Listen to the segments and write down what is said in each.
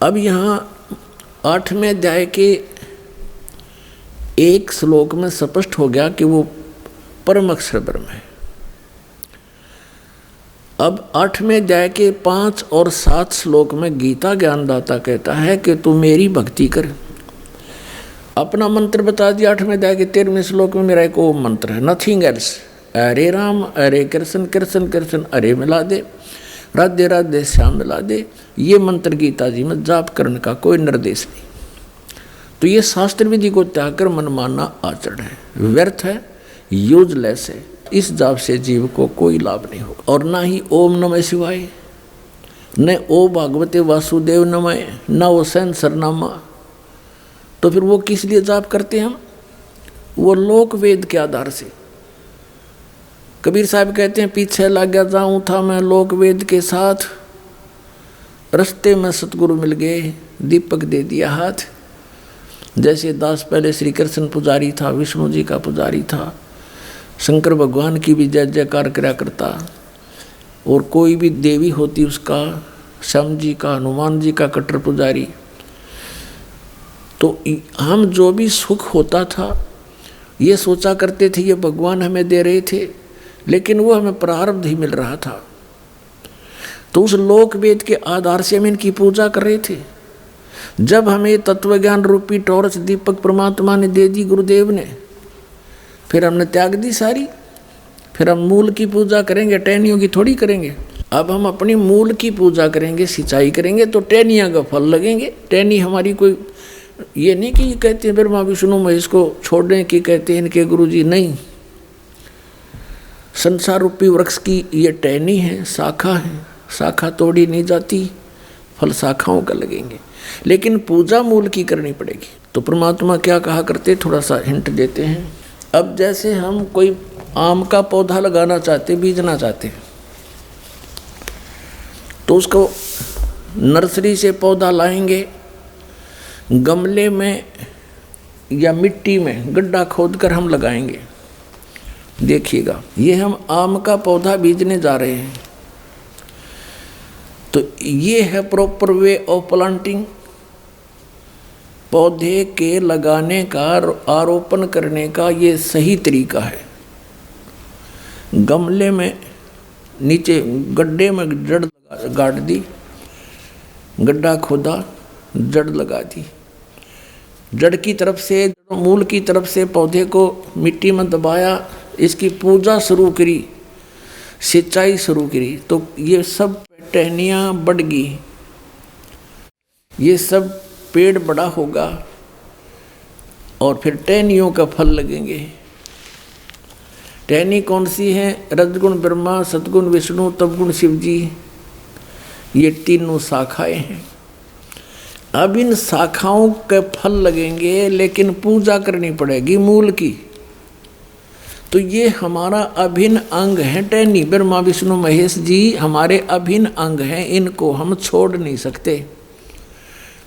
अब यहाँ 8वें अध्याय के एक श्लोक में स्पष्ट हो गया कि वो परम अक्षर ब्रह्म है। अब 8वें अध्याय के 5 और 7 श्लोक में गीता ज्ञानदाता कहता है कि तू मेरी भक्ति कर। अपना मंत्र बता दिया 8वें अध्याय के 13वें श्लोक में, मेरा एक ओम मंत्र है, नथिंग एल्स। हरे राम हरे कृष्ण कृष्ण कृष्ण हरे मिला दे, राधे राधे श्याम मिला दे। ये मंत्र गीता जी में जाप करने का कोई निर्देश नहीं। तो ये शास्त्र विधि को त्याग कर मनमाना आचरण है, व्यर्थ है, यूजलेस है। इस जाप से जीव को कोई लाभ नहीं होगा। और ना ही ओम नमः शिवाय, न ओ भागवते वासुदेव नमः, न वो सैन सरनामा। तो फिर वो किस लिए जाप करते हैं हम? वो लोक वेद के आधार से। कबीर साहब कहते हैं, पीछे लग गया जाऊं था मैं लोक वेद के साथ, रास्ते में सतगुरु मिल गए, दीपक दे दिया हाथ। जैसे दास पहले श्री कृष्ण पुजारी था, विष्णु जी का पुजारी था, शंकर भगवान की भी जय जयकार करा करता, और कोई भी देवी होती उसका, श्याम जी का, हनुमान जी का कट्टर पुजारी। तो हम जो भी सुख होता था ये सोचा करते थे ये भगवान हमें दे रहे थे, लेकिन वो हमें प्रारब्ध ही मिल रहा था। तो उस लोक वेद के आधार से हम इनकी पूजा कर रहे थे। जब हमें तत्वज्ञान रूपी टॉर्च दीपक परमात्मा ने दे दी, गुरुदेव ने, फिर हमने त्याग दी सारी। फिर हम मूल की पूजा करेंगे, टहनियों की थोड़ी करेंगे। अब हम अपनी मूल की पूजा करेंगे, सिंचाई करेंगे तो टहनियाँ का फल लगेंगे। टहनी हमारी कोई ये नहीं कि कहते हैं ब्रह्मा विष्णु महेश को छोड़ने की कहते हैं इनके गुरुजी, नहीं। संसार रूपी वृक्ष की ये टहनी है, शाखा है, शाखा तोड़ी नहीं जाती, फल शाखाओं का लगेंगे। लेकिन पूजा मूल की करनी पड़ेगी। तो परमात्मा क्या कहा करते, थोड़ा सा हिंट देते हैं। अब जैसे हम कोई आम का पौधा लगाना चाहते, बीजना चाहते हैं, तो उसको नर्सरी से पौधा लाएंगे, गमले में या मिट्टी में गड्ढा खोदकर हम लगाएंगे। देखिएगा, ये हम आम का पौधा बीजने जा रहे हैं, तो ये है प्रॉपर वे ऑफ प्लांटिंग। पौधे के लगाने का, आरोपण करने का ये सही तरीका है। गमले में नीचे गड्ढे में जड़ गाड़ दी, गड्ढा खोदा, जड़ लगा दी, जड़ की तरफ से, मूल की तरफ से पौधे को मिट्टी में दबाया, इसकी पूजा शुरू करी, सिंचाई शुरू करी, तो ये सब टहनियाँ बढ़ गई, ये सब पेड़ बड़ा होगा और फिर टहनियों का फल लगेंगे। टहनी कौन सी है? रजगुण ब्रह्मा, सतगुण विष्णु, तपगुण शिव जी, ये तीनों शाखाएं हैं। अब इन शाखाओं के फल लगेंगे, लेकिन पूजा करनी पड़ेगी मूल की। तो ये हमारा अभिन्न अंग है। टहनी ब्रह्मा विष्णु महेश जी हमारे अभिन्न अंग हैं, इनको हम छोड़ नहीं सकते,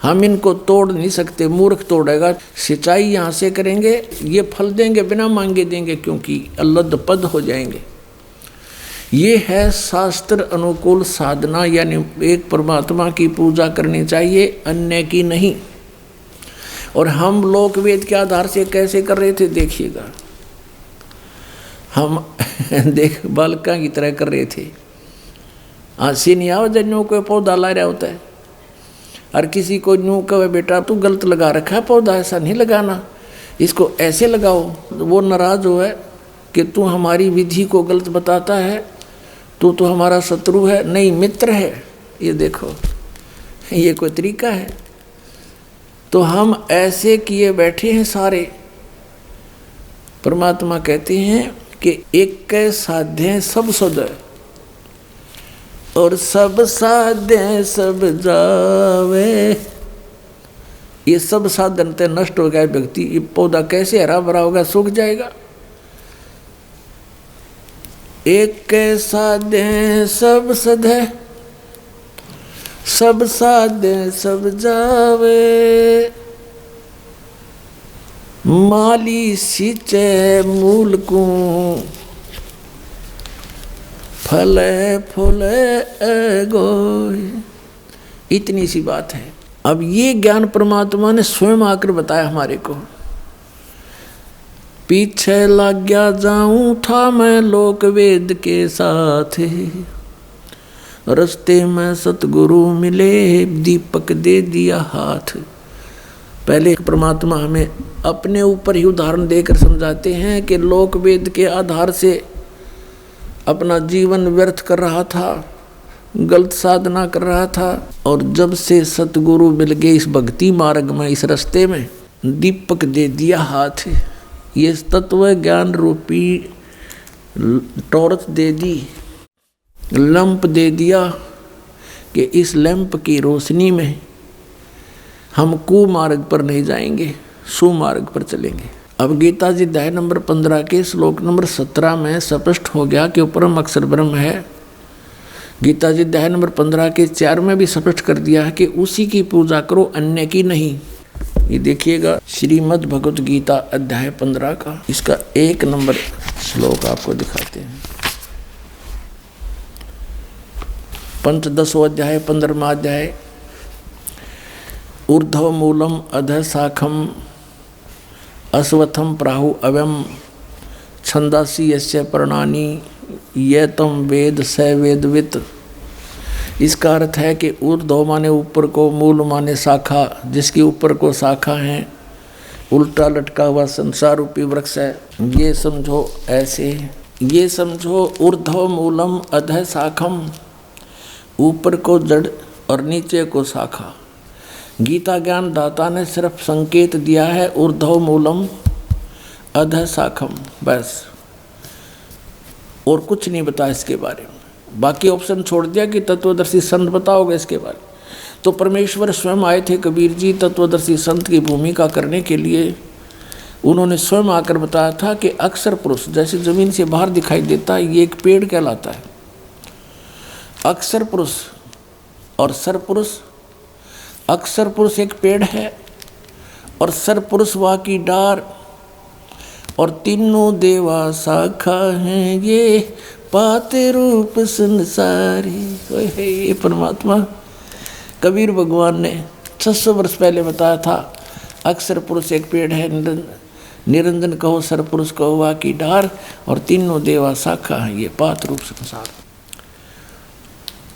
हम इनको तोड़ नहीं सकते। मूर्ख तोड़ेगा। सिंचाई यहाँ से करेंगे, ये फल देंगे, बिना मांगे देंगे, क्योंकि अल्लद पद हो जाएंगे। ये है शास्त्र अनुकूल साधना, यानी एक परमात्मा की पूजा करनी चाहिए, अन्य की नहीं। और हम लोक वेद के आधार से कैसे कर रहे थे देखिएगा, हम देख बालका की तरह कर रहे थे। हंसी नहीं आओ जन्यों को पौधा ला रहा होता है, और किसी को यूँ कहे बेटा तू गलत लगा रखा है पौधा, ऐसा नहीं लगाना, इसको ऐसे लगाओ। वो नाराज हो है कि तू हमारी विधि को गलत बताता है, तू तो हमारा शत्रु है। नहीं, मित्र है। ये देखो, ये कोई तरीका है? तो हम ऐसे किए बैठे हैं सारे। परमात्मा कहते हैं कि एक साध्य सब सद, और सब साध्य सब जावे। ये सब साधन ते नष्ट हो गया व्यक्ति, ये पौधा कैसे हरा भरा होगा, सूख जाएगा। एक साध्य सब सद है, सब साध्य सब जावे। माली सींचे मूल को, फले फूले गोय। इतनी सी बात है। अब ये ज्ञान परमात्मा ने स्वयं आकर बताया हमारे को। पीछे लग गया जाऊं था मैं लोक वेद के साथ, रस्ते में सतगुरु मिले दीपक दे दिया हाथ। पहले परमात्मा हमें अपने ऊपर ही उदाहरण देकर समझाते हैं कि लोक वेद के आधार से अपना जीवन व्यर्थ कर रहा था, गलत साधना कर रहा था, और जब से सतगुरु मिल गए इस भक्ति मार्ग में, इस रास्ते में, दीपक दे दिया हाथ। ये तत्व ज्ञान रूपी टॉर्च दे दी, लैंप दे दिया कि इस लैंप की रोशनी में हम कुमार्ग पर नहीं जाएंगे, सुमार्ग पर चलेंगे। अब गीता जी अध्याय नंबर 15 के श्लोक नंबर 17 में स्पष्ट हो गया कि परम अक्षर ब्रह्म है। गीता जी अध्याय नंबर 15 के 4 में भी स्पष्ट कर दिया है कि उसी की पूजा करो, अन्य की नहीं। ये देखिएगा श्रीमद् भगवत गीता अध्याय 15 का, इसका 1 नंबर श्लोक आपको दिखाते हैं। पंचदशो अध्याय 15वां अध्याय। ऊर्ध्व मूलम अधः शाखम अश्वत्थम प्राहु अव्यम छंदासी यस्य पर्णानि ये तम वेद स वेदवित। इसका अर्थ है कि ऊर्ध्व माने ऊपर को, मूल माने शाखा, जिसके ऊपर को शाखा है, उल्टा लटका हुआ संसार रूपी वृक्ष है। ये समझो ऐसे, ये समझो ऊर्ध्व मूलम अधः शाखम, ऊपर को जड़ और नीचे को शाखा। गीता ज्ञान दाता ने सिर्फ संकेत दिया है ऊर्ध्व मूलम अधः शाखम, बस, और कुछ नहीं बताया इसके बारे में। बाकी ऑप्शन छोड़ दिया कि तत्वदर्शी संत बताओगे इसके बारे में। तो परमेश्वर स्वयं आए थे कबीर जी तत्वदर्शी संत की भूमिका करने के लिए। उन्होंने स्वयं आकर बताया था कि अक्षर पुरुष जैसे जमीन से बाहर दिखाई देता है, ये एक पेड़ कहलाता है। अक्षर पुरुष और सरपुरुष, अक्षर पुरुष एक पेड़ है और सरपुरुष वहाँ की डार, और तीनों देवा शाखा हैं, ये पाते रूप संसारी। ये परमात्मा कबीर भगवान ने 600 वर्ष पहले बताया था। अक्षर पुरुष एक पेड़ है, निरंजन कहो सरपुरुष कहो वहाँ की डार, और तीनों देवा शाखा हैं, ये पात रूप संसार।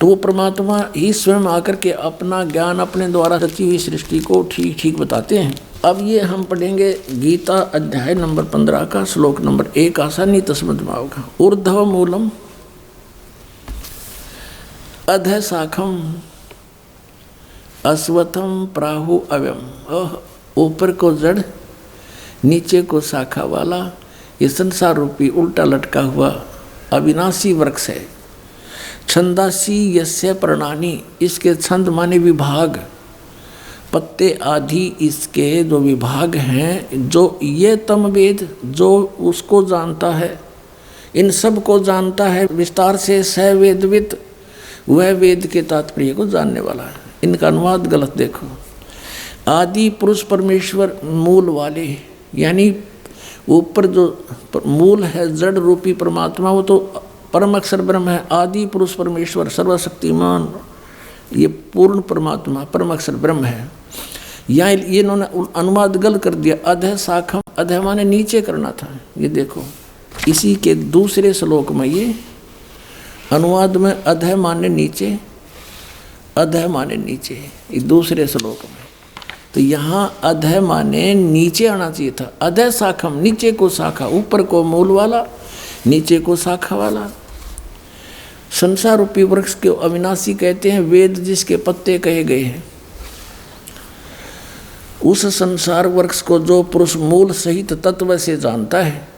तो वो परमात्मा ही स्वयं आकर के अपना ज्ञान अपने द्वारा रची हुई सृष्टि को ठीक ठीक बताते हैं। अब ये हम पढ़ेंगे गीता अध्याय नंबर 15 का श्लोक नंबर 1, आसानी तो समझ में आओगा। ऊर्ध्व मूलम अधः शाखम अश्वत्थम प्राहु अव्यम। ऊपर को जड़, नीचे को शाखा वाला ये संसार रूपी उल्टा लटका हुआ अविनाशी वृक्ष है। छंदासी यस्य पर्णानि, इसके छंद माने विभाग, पत्ते आदि इसके जो विभाग हैं, जो ये तम वेद, जो उसको जानता है, इन सब को जानता है विस्तार से, स वेदवित, वह वेद के तात्पर्य को जानने वाला है। इनका अनुवाद गलत देखो। आदि पुरुष परमेश्वर मूल वाले, यानी ऊपर जो मूल है जड़ रूपी परमात्मा, वो तो परम अक्षर ब्रह्म है। आदि पुरुष परमेश्वर सर्वशक्तिमान, ये पूर्ण परमात्मा परम अक्षर ब्रह्म है। यहाँ ये इन्होंने अनुवाद गलत कर दिया। अधः शाखम, अधः माने नीचे करना था। ये देखो इसी के दूसरे श्लोक में ये अनुवाद में अधः माने नीचे, अधः माने नीचे, ये दूसरे श्लोक में। तो यहाँ अधः माने नीचे आना चाहिए था। अधः शाखम, नीचे को शाखा, ऊपर को मूल वाला, नीचे को शाखा वाला। संसार रूपी वृक्ष के अविनाशी कहते हैं, वेद जिसके पत्ते कहे गए हैं। उस संसार वृक्ष को जो पुरुष मूल सहित तत्व से जानता है,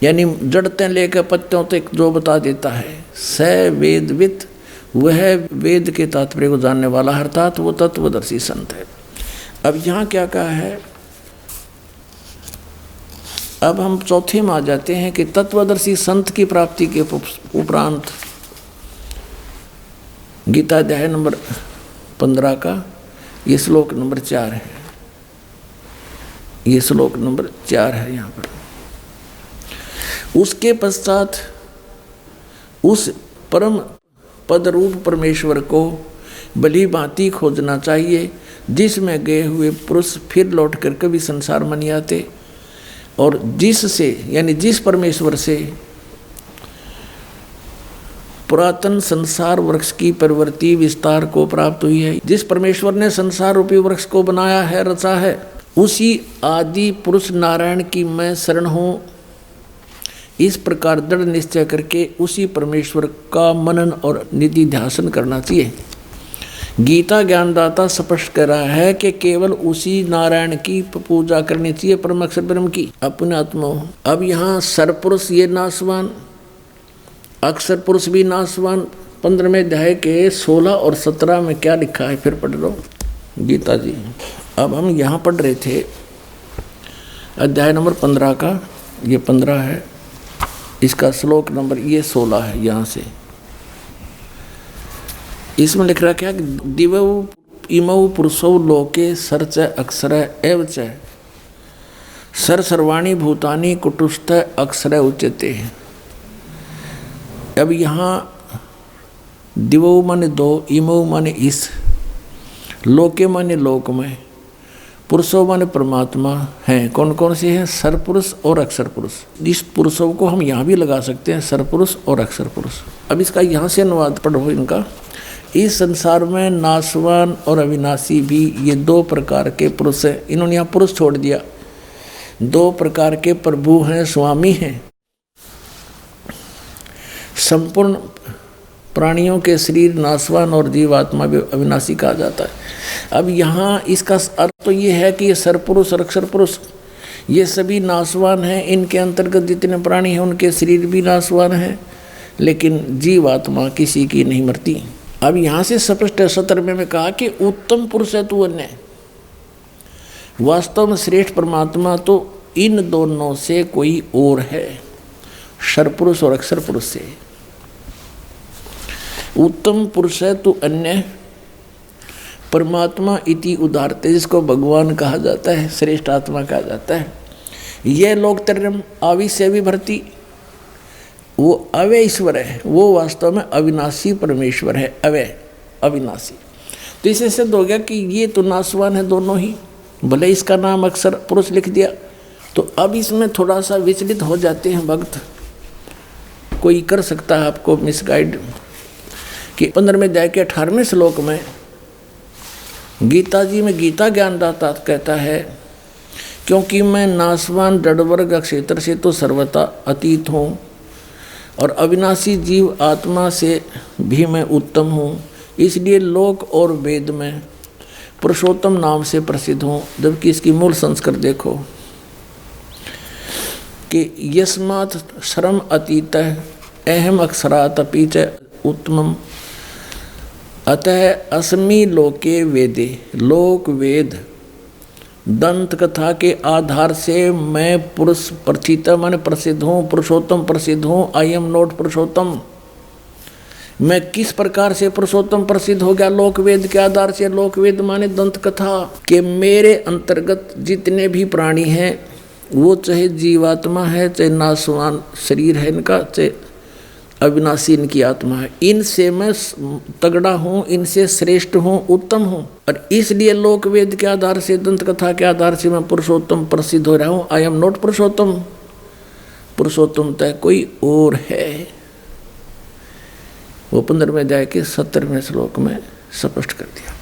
यानी जड़ते लेकर पत्तों तक जो बता देता है, स वेदवित, वह वेद के तात्पर्य को जानने वाला, अर्थात वो तत्वदर्शी संत है। अब यहाँ क्या कहा है, अब हम चौथे में आ जाते हैं कि तत्वदर्शी संत की प्राप्ति के उपरांत गीता अध्याय नंबर 15 का ये श्लोक नंबर 4 है। ये श्लोक नंबर 4 है यहाँ पर। उसके पश्चात उस परम पद रूप परमेश्वर को भली भांति खोजना चाहिए, जिसमें गए हुए पुरुष फिर लौट कर कभी संसार में नहीं आते, और जिससे यानी जिस परमेश्वर से पुरातन संसार वृक्ष की प्रवृत्ति विस्तार को प्राप्त हुई है, जिस परमेश्वर ने संसार रूपी वृक्ष को बनाया है, रचा है, उसी आदि पुरुष नारायण की मैं शरण हूँ। इस प्रकार दृढ़ निश्चय करके उसी परमेश्वर का मनन और निधि ध्यान करना चाहिए। गीता ज्ञानदाता स्पष्ट कर रहा है कि केवल उसी नारायण की पूजा करनी चाहिए, परम अक्षर ब्रह्म की, अपने आत्मा। अब यहाँ सरपुरुष ये नाशवान, अक्षर पुरुष भी नाशवान। 15वें अध्याय के 16 और 17 में क्या लिखा है फिर पढ़ लो गीता जी। अब हम यहाँ पढ़ रहे थे अध्याय नंबर 15 का, ये 15 है, इसका श्लोक नंबर ये 16 है। यहाँ से इसमें लिख रहा क्या, दिवौ इमौ पुरुषौ लोके सर्च अक्षर एव च सर सर्वाणी भूतानि कुटुस्थ अक्षर उच्यते। अब यहाँ दिवौ माने दो, इमौ माने इस, लोके माने लोक में, पुरुषों माने परमात्मा हैं। कौन कौन से हैं? सरपुरुष और अक्षर पुरुष। इस पुरुषों को हम यहाँ भी लगा सकते हैं, सरपुरुष और अक्षर पुरुष। अब इसका यहाँ से अनुवाद पढ़ो इनका। इस संसार में नाशवान और अविनाशी भी ये दो प्रकार के पुरुष हैं। इन्होंने यहाँ पुरुष छोड़ दिया। दो प्रकार के प्रभु हैं, स्वामी हैं। संपूर्ण प्राणियों के शरीर नाशवान और जीवात्मा भी अविनाशी कहा जाता है। अब यहाँ इसका अर्थ तो ये है कि ये सरपुरुष और अक्षर पुरुष ये सभी नाशवान हैं। इनके अंतर्गत जितने प्राणी हैं उनके शरीर भी नाशवान हैं, लेकिन जीवात्मा किसी की नहीं मरती। अब यहाँ से स्पष्ट 17वें में कहा कि उत्तम पुरुष है तू अन्य। वास्तव में श्रेष्ठ परमात्मा तो इन दोनों से कोई और है, सरपुरुष और अक्षर पुरुष से। उत्तम पुरुष है तू अन्य, परमात्मा इति उदारते, जिसको भगवान कहा जाता है, श्रेष्ठ आत्मा कहा जाता है। यह लोक तरम आवि से भी भरती, वो अवय ईश्वर है, वो वास्तव में अविनाशी परमेश्वर है, अवय अविनाशी। तो इससे सिद्ध हो गया कि ये तो नाशवान है दोनों ही, भले इसका नाम अक्षर पुरुष लिख दिया। तो अब इसमें थोड़ा सा विचलित हो जाते हैं भक्त, कोई कर सकता है आपको मिसगाइड। कि 15वें अध्याय के 18वें श्लोक में गीता जी में गीता ज्ञानदाता कहता है, क्योंकि मैं नाशवान जड़वर्ग क्षेत्र से तो सर्वथा अतीत हूँ और अविनाशी जीव आत्मा से भी मैं उत्तम हूँ, इसलिए लोक और वेद में पुरुषोत्तम नाम से प्रसिद्ध हूँ। जबकि इसकी मूल संस्कृत देखो कि यस्मात् श्रम अतीत अहम अक्षरात् अपि च उत्तमम अतः अस्मि लोके वेदे। लोक वेद दंत कथा के आधार से मैं पुरुष प्रथित मन प्रसिद्ध हूँ, पुरुषोत्तम प्रसिद्ध हूँ। आई एम नॉट पुरुषोत्तम। मैं किस प्रकार से पुरुषोत्तम प्रसिद्ध हो गया? लोक वेद के आधार से। लोक वेद माने दंत कथा के मेरे अंतर्गत जितने भी प्राणी हैं, वो चाहे जीवात्मा है, चाहे नाशवान शरीर है इनका, चाहे अविनाशी इनकी आत्मा है, इनसे मैं तगड़ा हूँ, इनसे श्रेष्ठ हूँ, उत्तम हूँ। और इसलिए लोक वेद के आधार से, दंत कथा के आधार से मैं पुरुषोत्तम प्रसिद्ध हो रहा हूँ। आई एम नॉट पुरुषोत्तम। पुरुषोत्तम तय कोई और है। वो 15वें अध्याय के 17वें श्लोक में स्पष्ट कर दिया।